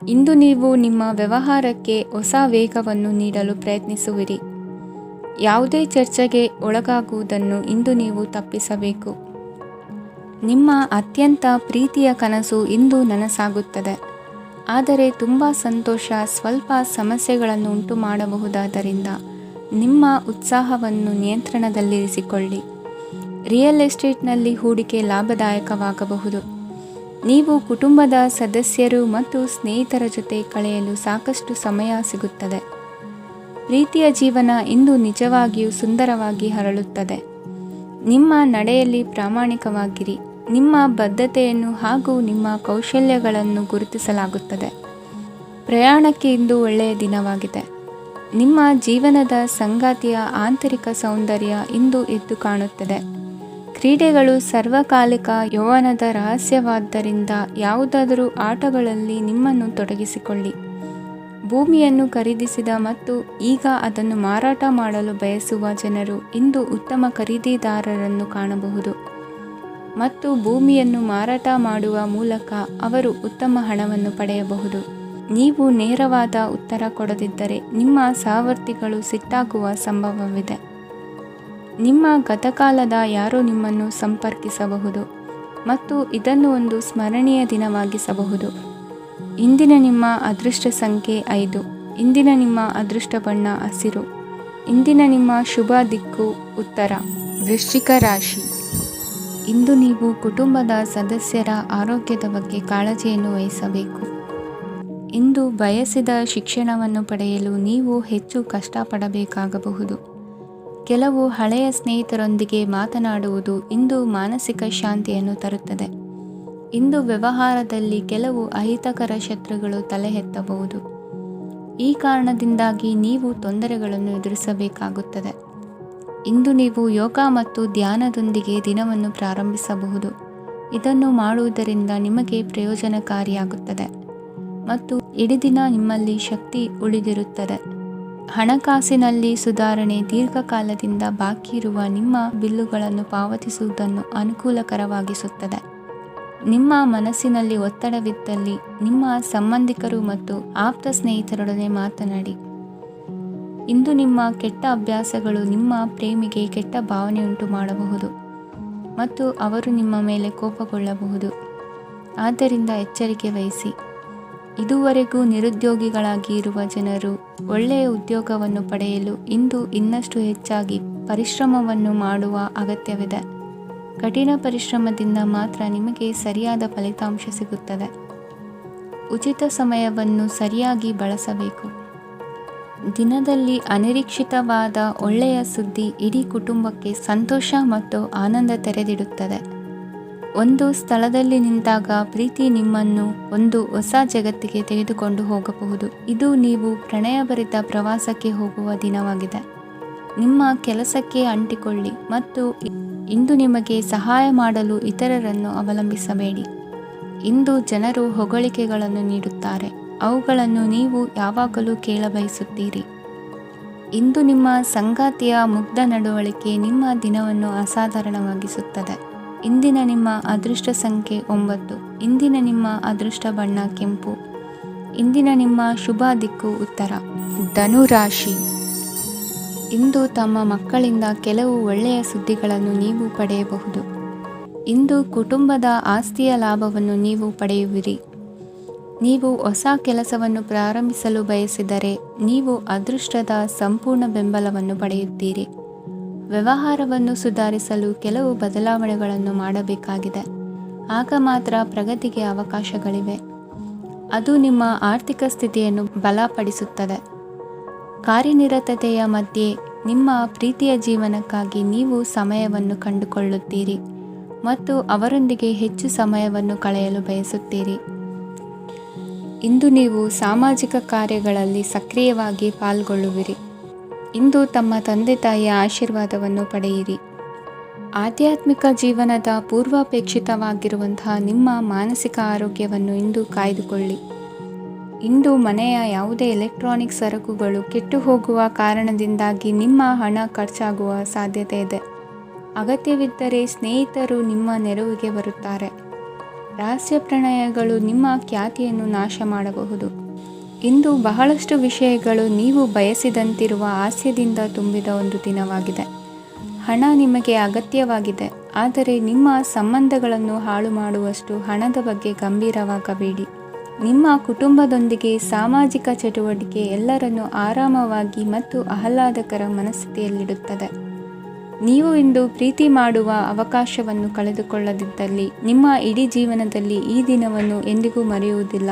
ಇಂದು ನೀವು ನಿಮ್ಮ ವ್ಯವಹಾರಕ್ಕೆ ಹೊಸ ವೇಗವನ್ನು ನೀಡಲು ಪ್ರಯತ್ನಿಸುವಿರಿ. ಯಾವುದೇ ಚರ್ಚೆಗೆ ಒಳಗಾಗುವುದನ್ನು ಇಂದು ನೀವು ತಪ್ಪಿಸಬೇಕು. ನಿಮ್ಮ ಅತ್ಯಂತ ಪ್ರೀತಿಯ ಕನಸು ಇಂದು ನನಸಾಗುತ್ತದೆ. ಆದರೆ ತುಂಬ ಸಂತೋಷ ಸ್ವಲ್ಪ ಸಮಸ್ಯೆಗಳನ್ನು ಉಂಟು ಮಾಡಬಹುದಾದ್ದರಿಂದ ನಿಮ್ಮ ಉತ್ಸಾಹವನ್ನು ನಿಯಂತ್ರಣದಲ್ಲಿರಿಸಿಕೊಳ್ಳಿ. ರಿಯಲ್ ಎಸ್ಟೇಟ್ನಲ್ಲಿ ಹೂಡಿಕೆ ಲಾಭದಾಯಕವಾಗಬಹುದು. ನೀವು ಕುಟುಂಬದ ಸದಸ್ಯರು ಮತ್ತು ಸ್ನೇಹಿತರ ಜೊತೆ ಕಳೆಯಲು ಸಾಕಷ್ಟು ಸಮಯ ಸಿಗುತ್ತದೆ. ಪ್ರೀತಿಯ ಜೀವನ ಇಂದು ನಿಜವಾಗಿಯೂ ಸುಂದರವಾಗಿ ಹರಳುತ್ತದೆ. ನಿಮ್ಮ ನಡೆಯಲ್ಲಿ ಪ್ರಾಮಾಣಿಕವಾಗಿರಿ. ನಿಮ್ಮ ಬದ್ಧತೆಯನ್ನು ಹಾಗೂ ನಿಮ್ಮ ಕೌಶಲ್ಯಗಳನ್ನು ಗುರುತಿಸಲಾಗುತ್ತದೆ. ಪ್ರಯಾಣಕ್ಕೆ ಇಂದು ಒಳ್ಳೆಯ ದಿನವಾಗಿದೆ. ನಿಮ್ಮ ಜೀವನದ ಸಂಗಾತಿಯ ಆಂತರಿಕ ಸೌಂದರ್ಯ ಇಂದು ಎದ್ದು ಕಾಣುತ್ತದೆ. ಕ್ರೀಡೆಗಳು ಸರ್ವಕಾಲಿಕ ಯೌವನದ ರಹಸ್ಯವಾದ್ದರಿಂದ ಯಾವುದಾದರೂ ಆಟಗಳಲ್ಲಿ ನಿಮ್ಮನ್ನು ತೊಡಗಿಸಿಕೊಳ್ಳಿ. ಭೂಮಿಯನ್ನು ಖರೀದಿಸಿದ ಮತ್ತು ಈಗ ಅದನ್ನು ಮಾರಾಟ ಮಾಡಲು ಬಯಸುವ ಜನರು ಇಂದು ಉತ್ತಮ ಖರೀದಿದಾರರನ್ನು ಕಾಣಬಹುದು ಮತ್ತು ಭೂಮಿಯನ್ನು ಮಾರಾಟ ಮಾಡುವ ಮೂಲಕ ಅವರು ಉತ್ತಮ ಹಣವನ್ನು ಪಡೆಯಬಹುದು. ನೀವು ನೇರವಾದ ಉತ್ತರ ಕೊಡದಿದ್ದರೆ ನಿಮ್ಮ ಸಹವರ್ತಿಗಳು ಸಿಟ್ಟಾಗುವ ಸಂಭವವಿದೆ. ನಿಮ್ಮ ಗತಕಾಲದ ಯಾರೋ ನಿಮ್ಮನ್ನು ಸಂಪರ್ಕಿಸಬಹುದು ಮತ್ತು ಇದನ್ನು ಒಂದು ಸ್ಮರಣೀಯ ದಿನವಾಗಿಸಬಹುದು. ಇಂದಿನ ನಿಮ್ಮ ಅದೃಷ್ಟ ಸಂಖ್ಯೆ 5. ಇಂದಿನ ನಿಮ್ಮ ಅದೃಷ್ಟ ಬಣ್ಣ ಹಸಿರು. ಇಂದಿನ ನಿಮ್ಮ ಶುಭ ದಿಕ್ಕು ಉತ್ತರ. ವೃಶ್ಚಿಕ ರಾಶಿ. ಇಂದು ನೀವು ಕುಟುಂಬದ ಸದಸ್ಯರ ಆರೋಗ್ಯದ ಬಗ್ಗೆ ಕಾಳಜಿಯನ್ನು ವಹಿಸಬೇಕು. ಇಂದು ಬಯಸಿದ ಶಿಕ್ಷಣವನ್ನು ಪಡೆಯಲು ನೀವು ಹೆಚ್ಚು ಕಷ್ಟಪಡಬೇಕಾಗಬಹುದು. ಕೆಲವು ಹಳೆಯ ಸ್ನೇಹಿತರೊಂದಿಗೆ ಮಾತನಾಡುವುದು ಇಂದು ಮಾನಸಿಕ ಶಾಂತಿಯನ್ನು ತರುತ್ತದೆ. ಇಂದು ವ್ಯವಹಾರದಲ್ಲಿ ಕೆಲವು ಅಹಿತಕರ ಶತ್ರುಗಳು ತಲೆ ಎತ್ತಬಹುದು. ಈ ಕಾರಣದಿಂದಾಗಿ ನೀವು ತೊಂದರೆಗಳನ್ನು ಎದುರಿಸಬೇಕಾಗುತ್ತದೆ. ಇಂದು ನೀವು ಯೋಗ ಮತ್ತು ಧ್ಯಾನದೊಂದಿಗೆ ದಿನವನ್ನು ಪ್ರಾರಂಭಿಸಬಹುದು. ಇದನ್ನು ಮಾಡುವುದರಿಂದ ನಿಮಗೆ ಪ್ರಯೋಜನಕಾರಿಯಾಗುತ್ತದೆ ಮತ್ತು ಇಡೀ ದಿನ ನಿಮ್ಮಲ್ಲಿ ಶಕ್ತಿ ಉಳಿದಿರುತ್ತದೆ. ಹಣಕಾಸಿನಲ್ಲಿ ಸುಧಾರಣೆ. ದೀರ್ಘಕಾಲದಿಂದ ಬಾಕಿ ಇರುವ ನಿಮ್ಮ ಬಿಲ್ಲುಗಳನ್ನು ಪಾವತಿಸುವುದನ್ನು ಅನುಕೂಲಕರವಾಗಿಸುತ್ತದೆ. ನಿಮ್ಮ ಮನಸ್ಸಿನಲ್ಲಿ ಒತ್ತಡವಿದ್ದಲ್ಲಿ ನಿಮ್ಮ ಸಂಬಂಧಿಕರು ಮತ್ತು ಆಪ್ತ ಸ್ನೇಹಿತರೊಡನೆ ಮಾತನಾಡಿ. ಇಂದು ನಿಮ್ಮ ಕೆಟ್ಟ ಅಭ್ಯಾಸಗಳು ನಿಮ್ಮ ಪ್ರೇಮಿಗೆ ಕೆಟ್ಟ ಭಾವನೆಯುಂಟು ಮಾಡಬಹುದು ಮತ್ತು ಅವರು ನಿಮ್ಮ ಮೇಲೆ ಕೋಪಗೊಳ್ಳಬಹುದು. ಆದ್ದರಿಂದ ಎಚ್ಚರಿಕೆ ವಹಿಸಿ. ಇದುವರೆಗೂ ನಿರುದ್ಯೋಗಿಗಳಾಗಿ ಇರುವ ಜನರು ಒಳ್ಳೆಯ ಉದ್ಯೋಗವನ್ನು ಪಡೆಯಲು ಇಂದು ಇನ್ನಷ್ಟು ಹೆಚ್ಚಾಗಿ ಪರಿಶ್ರಮವನ್ನು ಮಾಡುವ ಅಗತ್ಯವಿದೆ. ಕಠಿಣ ಪರಿಶ್ರಮದಿಂದ ಮಾತ್ರ ನಿಮಗೆ ಸರಿಯಾದ ಫಲಿತಾಂಶ ಸಿಗುತ್ತದೆ. ಉಚಿತ ಸಮಯವನ್ನು ಸರಿಯಾಗಿ ಬಳಸಬೇಕು. ದಿನದಲ್ಲಿ ಅನಿರೀಕ್ಷಿತವಾದ ಒಳ್ಳೆಯ ಸುದ್ದಿ ಇಡೀ ಕುಟುಂಬಕ್ಕೆ ಸಂತೋಷ ಮತ್ತು ಆನಂದ ತೆರೆದಿಡುತ್ತದೆ. ಒಂದು ಸ್ಥಳದಲ್ಲಿ ನಿಂತಾಗ ಪ್ರೀತಿ ನಿಮ್ಮನ್ನು ಒಂದು ಹೊಸ ಜಗತ್ತಿಗೆ ತೆಗೆದುಕೊಂಡು ಹೋಗಬಹುದು. ಇದು ನೀವು ಪ್ರಣಯಭರಿತ ಪ್ರವಾಸಕ್ಕೆ ಹೋಗುವ ದಿನವಾಗಿದೆ. ನಿಮ್ಮ ಕೆಲಸಕ್ಕೆ ಅಂಟಿಕೊಳ್ಳಿ ಮತ್ತು ಇಂದು ನಿಮಗೆ ಸಹಾಯ ಮಾಡಲು ಇತರರನ್ನು ಅವಲಂಬಿಸಬೇಡಿ. ಇಂದು ಜನರು ಹೊಗಳಿಕೆಗಳನ್ನು ನೀಡುತ್ತಾರೆ. ಅವುಗಳನ್ನು ನೀವು ಯಾವಾಗಲೂ ಕೇಳಬಯಸುತ್ತೀರಿ. ಇಂದು ನಿಮ್ಮ ಸಂಗಾತಿಯ ಮುಗ್ಧ ನಡವಳಿಕೆ ನಿಮ್ಮ ದಿನವನ್ನು ಅಸಾಧಾರಣವಾಗಿಸುತ್ತದೆ. ಇಂದಿನ ನಿಮ್ಮ ಅದೃಷ್ಟ ಸಂಖ್ಯೆ 9. ಇಂದಿನ ನಿಮ್ಮ ಅದೃಷ್ಟ ಬಣ್ಣ ಕೆಂಪು. ಇಂದಿನ ನಿಮ್ಮ ಶುಭ ದಿಕ್ಕು ಉತ್ತರ. ಧನುರಾಶಿ. ಇಂದು ತಮ್ಮ ಮಕ್ಕಳಿಂದ ಕೆಲವು ಒಳ್ಳೆಯ ಸುದ್ದಿಗಳನ್ನು ನೀವು ಪಡೆಯಬಹುದು. ಇಂದು ಕುಟುಂಬದ ಆಸ್ತಿಯ ಲಾಭವನ್ನು ನೀವು ಪಡೆಯುವಿರಿ. ನೀವು ಹೊಸ ಕೆಲಸವನ್ನು ಪ್ರಾರಂಭಿಸಲು ಬಯಸಿದರೆ ನೀವು ಅದೃಷ್ಟದ ಸಂಪೂರ್ಣ ಬೆಂಬಲವನ್ನು ಪಡೆಯುತ್ತೀರಿ. ವ್ಯವಹಾರವನ್ನು ಸುಧಾರಿಸಲು ಕೆಲವು ಬದಲಾವಣೆಗಳನ್ನು ಮಾಡಬೇಕಾಗಿದೆ. ಆಗ ಮಾತ್ರ ಪ್ರಗತಿಗೆ ಅವಕಾಶಗಳಿವೆ. ಅದು ನಿಮ್ಮ ಆರ್ಥಿಕ ಸ್ಥಿತಿಯನ್ನು ಬಲಪಡಿಸುತ್ತದೆ. ಕಾರ್ಯನಿರತತೆಯ ಮಧ್ಯೆ ನಿಮ್ಮ ಪ್ರೀತಿಯ ಜೀವನಕ್ಕಾಗಿ ನೀವು ಸಮಯವನ್ನು ಕಂಡುಕೊಳ್ಳುತ್ತೀರಿ ಮತ್ತು ಅವರೊಂದಿಗೆ ಹೆಚ್ಚು ಸಮಯವನ್ನು ಕಳೆಯಲು ಬಯಸುತ್ತೀರಿ. ಇಂದು ನೀವು ಸಾಮಾಜಿಕ ಕಾರ್ಯಗಳಲ್ಲಿ ಸಕ್ರಿಯವಾಗಿ ಪಾಲ್ಗೊಳ್ಳುವಿರಿ. ಇಂದು ತಮ್ಮ ತಂದೆ ತಾಯಿಯ ಆಶೀರ್ವಾದವನ್ನು ಪಡೆಯಿರಿ. ಆಧ್ಯಾತ್ಮಿಕ ಜೀವನದ ಪೂರ್ವಾಪೇಕ್ಷಿತವಾಗಿರುವಂತಹ ನಿಮ್ಮ ಮಾನಸಿಕ ಆರೋಗ್ಯವನ್ನು ಇಂದು ಕಾಯ್ದುಕೊಳ್ಳಿ. ಇಂದು ಮನೆಯ ಯಾವುದೇ ಎಲೆಕ್ಟ್ರಾನಿಕ್ ಸರಕುಗಳು ಕೆಟ್ಟು ಹೋಗುವ ಕಾರಣದಿಂದಾಗಿ ನಿಮ್ಮ ಹಣ ಖರ್ಚಾಗುವ ಸಾಧ್ಯತೆ ಇದೆ. ಅಗತ್ಯವಿದ್ದರೆ ಸ್ನೇಹಿತರು ನಿಮ್ಮ ನೆರವಿಗೆ ಬರುತ್ತಾರೆ. ರಹಸ್ಯ ಪ್ರಣಯಗಳು ನಿಮ್ಮ ಖ್ಯಾತಿಯನ್ನು ನಾಶ ಮಾಡಬಹುದು. ಇಂದು ಬಹಳಷ್ಟು ವಿಷಯಗಳು ನೀವು ಬಯಸಿದಂತಿರುವ ಹಾಸ್ಯದಿಂದ ತುಂಬಿದ ಒಂದು ದಿನವಾಗಿದೆ. ಹಣ ನಿಮಗೆ ಅಗತ್ಯವಾಗಿದೆ, ಆದರೆ ನಿಮ್ಮ ಸಂಬಂಧಗಳನ್ನು ಹಾಳು ಮಾಡುವಷ್ಟು ಹಣದ ಬಗ್ಗೆ ಗಂಭೀರವಾಗಬೇಡಿ. ನಿಮ್ಮ ಕುಟುಂಬದೊಂದಿಗೆ ಸಾಮಾಜಿಕ ಚಟುವಟಿಕೆ ಎಲ್ಲರನ್ನೂ ಆರಾಮವಾಗಿ ಮತ್ತು ಆಹ್ಲಾದಕರ ಮನಸ್ಥಿತಿಯಲ್ಲಿಡುತ್ತದೆ. ನೀವು ಇಂದು ಪ್ರೀತಿ ಮಾಡುವ ಅವಕಾಶವನ್ನು ಕಳೆದುಕೊಳ್ಳದಿದ್ದಲ್ಲಿ ನಿಮ್ಮ ಇಡೀ ಜೀವನದಲ್ಲಿ ಈ ದಿನವನ್ನು ಎಂದಿಗೂ ಮರೆಯುವುದಿಲ್ಲ.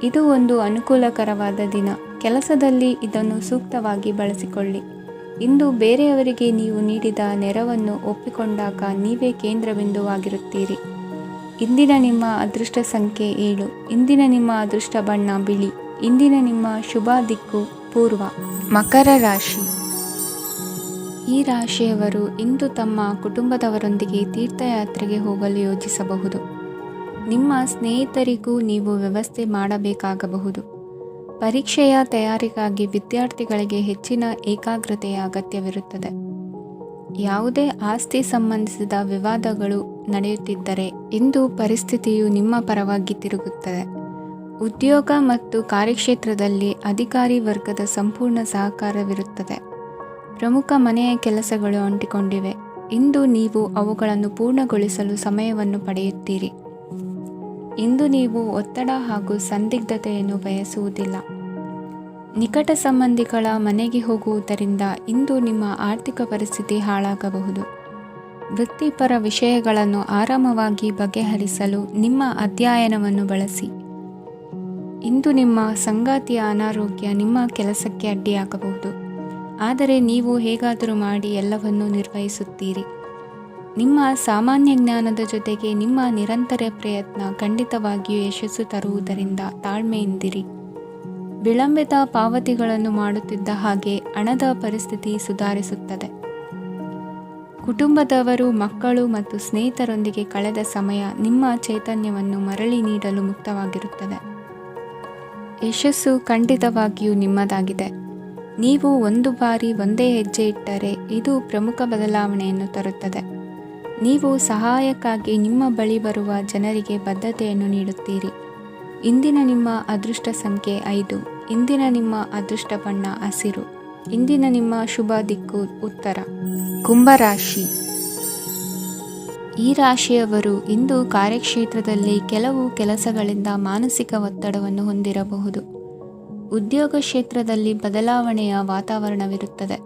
ಇದು ಒಂದು ಅನುಕೂಲಕರವಾದ ದಿನ. ಕೆಲಸದಲ್ಲಿ ಇದನ್ನು ಸೂಕ್ತವಾಗಿ ಬಳಸಿಕೊಳ್ಳಿ. ಇಂದು ಬೇರೆಯವರಿಗೆ ನೀವು ನೀಡಿದ ನೆರವನ್ನು ಒಪ್ಪಿಕೊಂಡಾಗ ನೀವೇ ಕೇಂದ್ರಬಿಂದುವಾಗಿರುತ್ತೀರಿ. ಇಂದಿನ ನಿಮ್ಮ ಅದೃಷ್ಟ ಸಂಖ್ಯೆ 7. ಇಂದಿನ ನಿಮ್ಮ ಅದೃಷ್ಟ ಬಣ್ಣ ಬಿಳಿ. ಇಂದಿನ ನಿಮ್ಮ ಶುಭ ದಿಕ್ಕು ಪೂರ್ವ. ಮಕರ ರಾಶಿ. ಈ ರಾಶಿಯವರು ಇಂದು ತಮ್ಮ ಕುಟುಂಬದವರೊಂದಿಗೆ ತೀರ್ಥಯಾತ್ರೆಗೆ ಹೋಗಲು ಯೋಜಿಸಬಹುದು. ನಿಮ್ಮ ಸ್ನೇಹಿತರಿಗೂ ನೀವು ವ್ಯವಸ್ಥೆ ಮಾಡಬೇಕಾಗಬಹುದು. ಪರೀಕ್ಷೆಯ ತಯಾರಿಗಾಗಿ ವಿದ್ಯಾರ್ಥಿಗಳಿಗೆ ಹೆಚ್ಚಿನ ಏಕಾಗ್ರತೆಯ ಅಗತ್ಯವಿರುತ್ತದೆ. ಯಾವುದೇ ಆಸ್ತಿ ಸಂಬಂಧಿಸಿದ ವಿವಾದಗಳು ನಡೆಯುತ್ತಿದ್ದರೆ ಇಂದು ಪರಿಸ್ಥಿತಿಯು ನಿಮ್ಮ ಪರವಾಗಿ ತಿರುಗುತ್ತದೆ. ಉದ್ಯೋಗ ಮತ್ತು ಕಾರ್ಯಕ್ಷೇತ್ರದಲ್ಲಿ ಅಧಿಕಾರಿ ವರ್ಗದ ಸಂಪೂರ್ಣ ಸಹಕಾರವಿರುತ್ತದೆ. ಪ್ರಮುಖ ಮನೆಯ ಕೆಲಸಗಳು ಅಂಟಿಕೊಂಡಿವೆ. ಇಂದು ನೀವು ಅವುಗಳನ್ನು ಪೂರ್ಣಗೊಳಿಸಲು ಸಮಯವನ್ನು ಪಡೆಯುತ್ತೀರಿ. ಇಂದು ನೀವು ಒತ್ತಡ ಹಾಗೂ ಸಂದಿಗ್ಧತೆಯನ್ನು ಬಯಸುವುದಿಲ್ಲ. ನಿಕಟ ಸಂಬಂಧಿಗಳ ಮನೆಗೆ ಹೋಗುವುದರಿಂದ ಇಂದು ನಿಮ್ಮ ಆರ್ಥಿಕ ಪರಿಸ್ಥಿತಿ ಹಾಳಾಗಬಹುದು. ವೃತ್ತಿಪರ ವಿಷಯಗಳನ್ನು ಆರಾಮವಾಗಿ ಬಗೆಹರಿಸಲು ನಿಮ್ಮ ಅಧ್ಯಯನವನ್ನು ಬಳಸಿ. ಇಂದು ನಿಮ್ಮ ಸಂಗಾತಿಯ ಅನಾರೋಗ್ಯ ನಿಮ್ಮ ಕೆಲಸಕ್ಕೆ ಅಡ್ಡಿಯಾಗಬಹುದು. ಆದರೆ ನೀವು ಹೇಗಾದರೂ ಮಾಡಿ ಎಲ್ಲವನ್ನೂ ನಿರ್ವಹಿಸುತ್ತೀರಿ. ನಿಮ್ಮ ಸಾಮಾನ್ಯ ಜ್ಞಾನದ ಜೊತೆಗೆ ನಿಮ್ಮ ನಿರಂತರ ಪ್ರಯತ್ನ ಖಂಡಿತವಾಗಿಯೂ ಯಶಸ್ಸು ತರುವುದರಿಂದ ತಾಳ್ಮೆಯಿಂದಿರಿ. ವಿಳಂಬಿತ ಪಾವತಿಗಳನ್ನು ಮಾಡುತ್ತಿದ್ದ ಹಾಗೆ ಹಣದ ಪರಿಸ್ಥಿತಿ ಸುಧಾರಿಸುತ್ತದೆ. ಕುಟುಂಬದವರು, ಮಕ್ಕಳು ಮತ್ತು ಸ್ನೇಹಿತರೊಂದಿಗೆ ಕಳೆದ ಸಮಯ ನಿಮ್ಮ ಚೈತನ್ಯವನ್ನು ಮರಳಿ ನೀಡಲು ಮುಕ್ತವಾಗಿರುತ್ತದೆ. ಯಶಸ್ಸು ಖಂಡಿತವಾಗಿಯೂ ನಿಮ್ಮದಾಗಿದೆ. ನೀವು ಒಂದು ಬಾರಿ ಒಂದೇ ಹೆಜ್ಜೆ ಇಟ್ಟರೆ ಇದು ಪ್ರಮುಖ ಬದಲಾವಣೆಯನ್ನು ತರುತ್ತದೆ. ನೀವು ಸಹಾಯಕ್ಕಾಗಿ ನಿಮ್ಮ ಬಳಿ ಬರುವ ಜನರಿಗೆ ಬದ್ಧತೆಯನ್ನು ನೀಡುತ್ತೀರಿ. ಇಂದಿನ ನಿಮ್ಮ ಅದೃಷ್ಟ ಸಂಖ್ಯೆ 5. ಇಂದಿನ ನಿಮ್ಮ ಅದೃಷ್ಟ ಬಣ್ಣ ಹಸಿರು. ಇಂದಿನ ನಿಮ್ಮ ಶುಭ ದಿಕ್ಕು ಉತ್ತರ. ಕುಂಭರಾಶಿ. ಈ ರಾಶಿಯವರು ಇಂದು ಕಾರ್ಯಕ್ಷೇತ್ರದಲ್ಲಿ ಕೆಲವು ಕೆಲಸಗಳಿಂದ ಮಾನಸಿಕ ಒತ್ತಡವನ್ನು ಹೊಂದಿರಬಹುದು. ಉದ್ಯೋಗ ಕ್ಷೇತ್ರದಲ್ಲಿ ಬದಲಾವಣೆಯ ವಾತಾವರಣವಿರುತ್ತದೆ.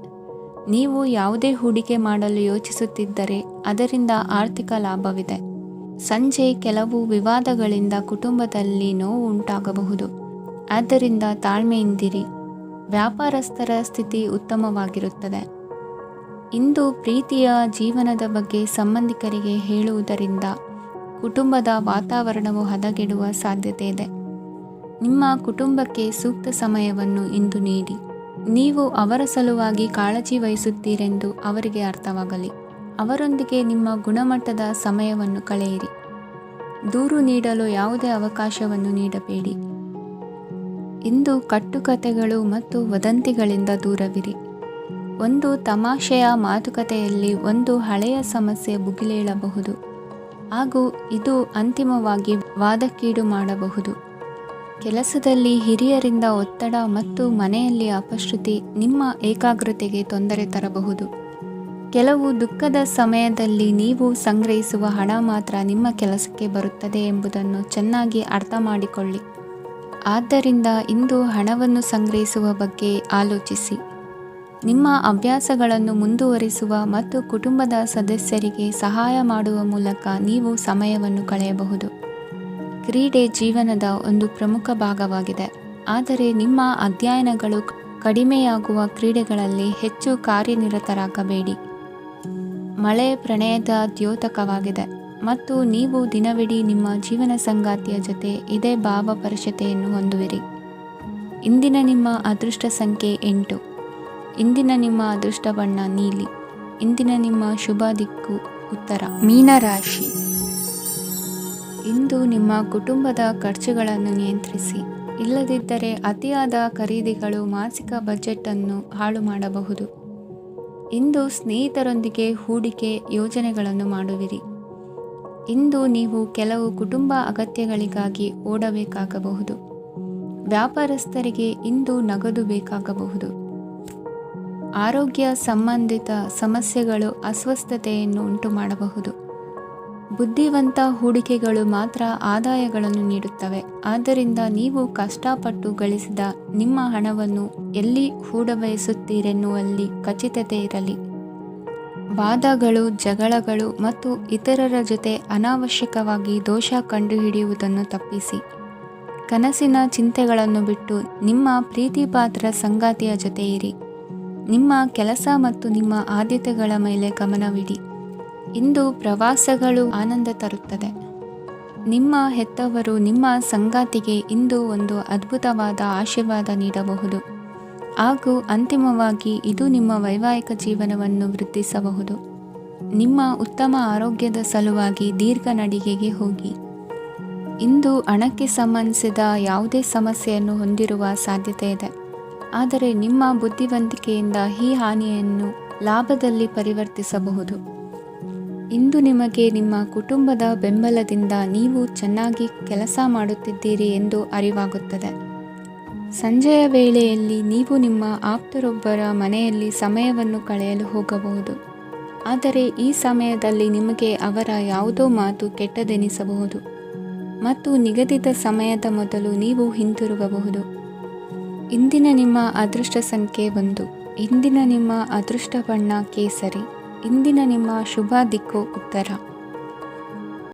ನೀವು ಯಾವುದೇ ಹೂಡಿಕೆ ಮಾಡಲು ಯೋಚಿಸುತ್ತಿದ್ದರೆ ಅದರಿಂದ ಆರ್ಥಿಕ ಲಾಭವಿದೆ. ಸಂಜೆ ಕೆಲವು ವಿವಾದಗಳಿಂದ ಕುಟುಂಬದಲ್ಲಿ ನೋವು ಉಂಟಾಗಬಹುದು. ಆದ್ದರಿಂದ ತಾಳ್ಮೆಯಿಂದಿರಿ. ವ್ಯಾಪಾರಸ್ಥರ ಸ್ಥಿತಿ ಉತ್ತಮವಾಗಿರುತ್ತದೆ. ಇಂದು ಪ್ರೀತಿಯ ಜೀವನದ ಬಗ್ಗೆ ಸಂಬಂಧಿಕರಿಗೆ ಹೇಳುವುದರಿಂದ ಕುಟುಂಬದ ವಾತಾವರಣವು ಹದಗೆಡುವ ಸಾಧ್ಯತೆ ಇದೆ. ನಿಮ್ಮ ಕುಟುಂಬಕ್ಕೆ ಸೂಕ್ತ ಸಮಯವನ್ನು ಇಂದು ನೀಡಿ. ನೀವು ಅವರ ಸಲುವಾಗಿ ಕಾಳಜಿ ವಹಿಸುತ್ತೀರೆಂದು ಅವರಿಗೆ ಅರ್ಥವಾಗಲಿ. ಅವರೊಂದಿಗೆ ನಿಮ್ಮ ಗುಣಮಟ್ಟದ ಸಮಯವನ್ನು ಕಳೆಯಿರಿ. ದೂರು ನೀಡಲು ಯಾವುದೇ ಅವಕಾಶವನ್ನು ನೀಡಬೇಡಿ. ಇಂದು ಕಟ್ಟುಕತೆಗಳು ಮತ್ತು ವದಂತಿಗಳಿಂದ ದೂರವಿರಿ. ಒಂದು ತಮಾಷೆಯ ಮಾತುಕತೆಯಲ್ಲಿ ಒಂದು ಹಳೆಯ ಸಮಸ್ಯೆ ಭುಗಿಲೇಳಬಹುದು ಹಾಗೂ ಇದು ಅಂತಿಮವಾಗಿ ವಾದಕ್ಕೀಡು ಮಾಡಬಹುದು. ಕೆಲಸದಲ್ಲಿ ಹಿರಿಯರಿಂದ ಒತ್ತಡ ಮತ್ತು ಮನೆಯಲ್ಲಿ ಅಪಶ್ರುತಿ ನಿಮ್ಮ ಏಕಾಗ್ರತೆಗೆ ತೊಂದರೆ ತರಬಹುದು. ಕೆಲವು ದುಃಖದ ಸಮಯದಲ್ಲಿ ನೀವು ಸಂಗ್ರಹಿಸುವ ಹಣ ಮಾತ್ರ ನಿಮ್ಮ ಕೆಲಸಕ್ಕೆ ಬರುತ್ತದೆ ಎಂಬುದನ್ನು ಚೆನ್ನಾಗಿ ಅರ್ಥ ಮಾಡಿಕೊಳ್ಳಿ. ಆದ್ದರಿಂದ ಇಂದು ಹಣವನ್ನು ಸಂಗ್ರಹಿಸುವ ಬಗ್ಗೆ ಆಲೋಚಿಸಿ. ನಿಮ್ಮ ಅಭ್ಯಾಸಗಳನ್ನು ಮುಂದುವರಿಸುವ ಮತ್ತು ಕುಟುಂಬದ ಸದಸ್ಯರಿಗೆ ಸಹಾಯ ಮಾಡುವ ಮೂಲಕ ನೀವು ಸಮಯವನ್ನು ಕಳೆಯಬಹುದು. ಕ್ರೀಡೆ ಜೀವನದ ಒಂದು ಪ್ರಮುಖ ಭಾಗವಾಗಿದೆ. ಆದರೆ ನಿಮ್ಮ ಅಧ್ಯಯನಗಳು ಕಡಿಮೆಯಾಗುವ ಕ್ರೀಡೆಗಳಲ್ಲಿ ಹೆಚ್ಚು ಕಾರ್ಯನಿರತರಾಗಬೇಡಿ. ಮಳೆ ಪ್ರಣಯದ ದ್ಯೋತಕವಾಗಿದೆ ಮತ್ತು ನೀವು ದಿನವಿಡೀ ನಿಮ್ಮ ಜೀವನ ಸಂಗಾತಿಯ ಜೊತೆ ಇದೇ ಭಾವಪರಿಷತೆಯನ್ನು ಹೊಂದುವಿರಿ. ಇಂದಿನ ನಿಮ್ಮ ಅದೃಷ್ಟ ಸಂಖ್ಯೆ 8. ಇಂದಿನ ನಿಮ್ಮ ಅದೃಷ್ಟ ಬಣ್ಣ ನೀಲಿ. ಇಂದಿನ ನಿಮ್ಮ ಶುಭ ದಿಕ್ಕು ಉತ್ತರ. ಮೀನರಾಶಿ. ಇಂದು ನಿಮ್ಮ ಕುಟುಂಬದ ಖರ್ಚುಗಳನ್ನು ನಿಯಂತ್ರಿಸಿ. ಇಲ್ಲದಿದ್ದರೆ ಅತಿಯಾದ ಖರೀದಿಗಳು ಮಾಸಿಕ ಬಜೆಟನ್ನು ಹಾಳು ಮಾಡಬಹುದು. ಇಂದು ಸ್ನೇಹಿತರೊಂದಿಗೆ ಹೂಡಿಕೆ ಯೋಜನೆಗಳನ್ನು ಮಾಡುವಿರಿ. ಇಂದು ನೀವು ಕೆಲವು ಕುಟುಂಬ ಅಗತ್ಯಗಳಿಗಾಗಿ ಓಡಬೇಕಾಗಬಹುದು. ವ್ಯಾಪಾರಸ್ಥರಿಗೆ ಇಂದು ನಗದು ಬೇಕಾಗಬಹುದು. ಆರೋಗ್ಯ ಸಂಬಂಧಿತ ಸಮಸ್ಯೆಗಳು ಅಸ್ವಸ್ಥತೆಯನ್ನು ಉಂಟುಮಾಡಬಹುದು. ಬುದ್ಧಿವಂತ ಹೂಡಿಕೆಗಳು ಮಾತ್ರ ಆದಾಯಗಳನ್ನು ನೀಡುತ್ತವೆ. ಆದ್ದರಿಂದ ನೀವು ಕಷ್ಟಪಟ್ಟು ಗಳಿಸಿದ ನಿಮ್ಮ ಹಣವನ್ನು ಎಲ್ಲಿ ಹೂಡಬಯಸುತ್ತೀರೆನ್ನುವಲ್ಲಿ ಖಚಿತತೆ ಇರಲಿ. ವಾದಗಳು, ಜಗಳಗಳು ಮತ್ತು ಇತರರ ಜೊತೆ ಅನಾವಶ್ಯಕವಾಗಿ ದೋಷ ಕಂಡುಹಿಡಿಯುವುದನ್ನು ತಪ್ಪಿಸಿ. ಕನಸಿನ ಚಿಂತೆಗಳನ್ನು ಬಿಟ್ಟು ನಿಮ್ಮ ಪ್ರೀತಿಪಾತ್ರ ಸಂಗಾತಿಯ ಜೊತೆ ಇರಿ. ನಿಮ್ಮ ಕೆಲಸ ಮತ್ತು ನಿಮ್ಮ ಆದ್ಯತೆಗಳ ಮೇಲೆ ಗಮನವಿಡಿ. ಇಂದು ಪ್ರವಾಸಗಳು ಆನಂದ ತರುತ್ತದೆ. ನಿಮ್ಮ ಹೆತ್ತವರು ನಿಮ್ಮ ಸಂಗಾತಿಗೆ ಇಂದು ಒಂದು ಅದ್ಭುತವಾದ ಆಶೀರ್ವಾದ ನೀಡಬಹುದು ಹಾಗೂ ಅಂತಿಮವಾಗಿ ಇದು ನಿಮ್ಮ ವೈವಾಹಿಕ ಜೀವನವನ್ನು ವೃದ್ಧಿಸಬಹುದು. ನಿಮ್ಮ ಉತ್ತಮ ಆರೋಗ್ಯದ ಸಲುವಾಗಿ ದೀರ್ಘ ನಡಿಗೆಗೆ ಹೋಗಿ. ಇಂದು ಹಣಕ್ಕೆ ಸಂಬಂಧಿಸಿದ ಯಾವುದೇ ಸಮಸ್ಯೆಯನ್ನು ಹೊಂದಿರುವ ಸಾಧ್ಯತೆ ಇದೆ, ಆದರೆ ನಿಮ್ಮ ಬುದ್ಧಿವಂತಿಕೆಯಿಂದ ಈ ಹಾನಿಯನ್ನು ಲಾಭದಲ್ಲಿ ಪರಿವರ್ತಿಸಬಹುದು. ಇಂದು ನಿಮಗೆ ನಿಮ್ಮ ಕುಟುಂಬದ ಬೆಂಬಲದಿಂದ ನೀವು ಚೆನ್ನಾಗಿ ಕೆಲಸ ಮಾಡುತ್ತಿದ್ದೀರಿ ಎಂದು ಅರಿವಾಗುತ್ತದೆ. ಸಂಜೆಯ ವೇಳೆಯಲ್ಲಿ ನೀವು ನಿಮ್ಮ ಆಪ್ತರೊಬ್ಬರ ಮನೆಯಲ್ಲಿ ಸಮಯವನ್ನು ಕಳೆಯಲು ಹೋಗಬಹುದು, ಆದರೆ ಈ ಸಮಯದಲ್ಲಿ ನಿಮಗೆ ಅವರ ಯಾವುದೋ ಮಾತು ಕೆಟ್ಟದೆನಿಸಬಹುದು ಮತ್ತು ನಿಗದಿತ ಸಮಯದ ಮೊದಲು ನೀವು ಹಿಂತಿರುಗಬಹುದು. ಇಂದಿನ ನಿಮ್ಮ ಅದೃಷ್ಟ ಸಂಖ್ಯೆ 1. ಇಂದಿನ ನಿಮ್ಮ ಅದೃಷ್ಟ ಬಣ್ಣ ಕೇಸರಿ. ಇಂದಿನ ನಿಮ್ಮ ಶುಭ ದಿಕ್ಕು ಉತ್ತರ.